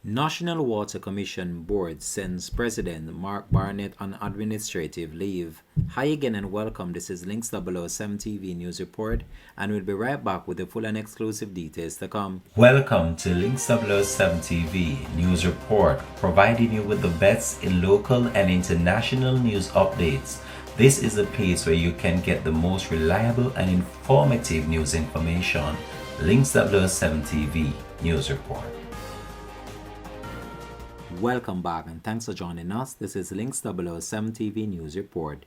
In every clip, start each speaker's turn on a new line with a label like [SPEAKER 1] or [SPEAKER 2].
[SPEAKER 1] National Water Commission Board sends President Mark Barnett on administrative leave. Hi again and welcome. This is Links 007 TV News Report, and we'll be right back with the full and exclusive details to come.
[SPEAKER 2] Welcome to Links 007 TV News Report, providing you with the best in local and international news updates. This is a place where you can get the most reliable and informative news information. Links 007 TV News Report.
[SPEAKER 1] Welcome back and thanks for joining us. This is Links 007 TV News Report.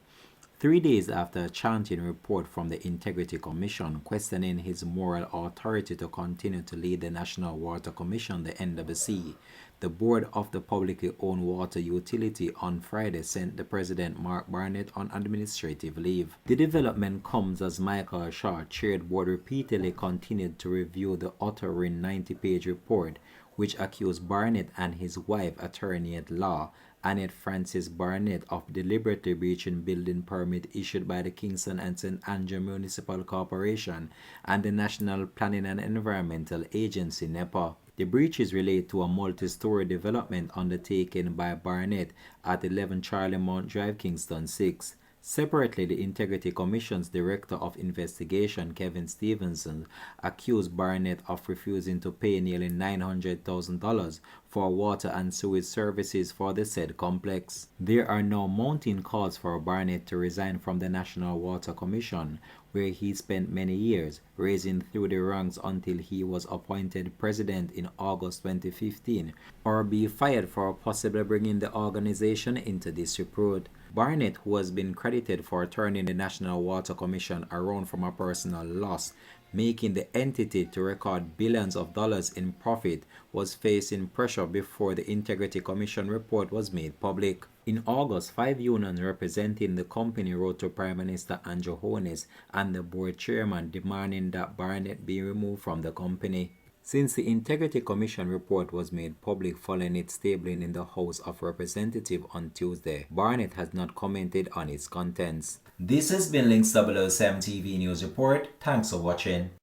[SPEAKER 1] 3 days after a chanting report from the Integrity Commission questioning his moral authority to continue to lead the National Water Commission, the NWC, the board of the publicly owned water utility on Friday sent the President Mark Barnett on administrative leave. The development comes as Michael Shaw, chaired board, repeatedly continued to review the uttering 90-page report which accused Barnett and his wife, attorney-at-law Annette Francis Barnett, of deliberately breaching building permit issued by the Kingston and St. Andrew Municipal Corporation and the National Planning and Environmental Agency, NEPA. The breaches relate to a multi-story development undertaken by Barnett at 11 Charlie Mount Drive, Kingston 6. Separately, the Integrity Commission's Director of Investigation, Kevin Stevenson, accused Barnett of refusing to pay nearly $900,000 for water and sewage services for the said complex. There are now mounting calls for Barnett to resign from the National Water Commission, where he spent many years, rising through the ranks until he was appointed president in August 2015, or be fired for possibly bringing the organization into disrepute. Barnett, who has been credited for turning the National Water Commission around from a personal loss, making the entity to record billions of dollars in profit, was facing pressure before the Integrity Commission report was made public. In August, 5 unions representing the company wrote to Prime Minister Andrew Holness and the board chairman demanding that Barnett be removed from the company. Since the Integrity Commission report was made public following its tabling in the House of Representatives on Tuesday, Barnett has not commented on its contents. This has been Links 007 TV News Report. Thanks for watching.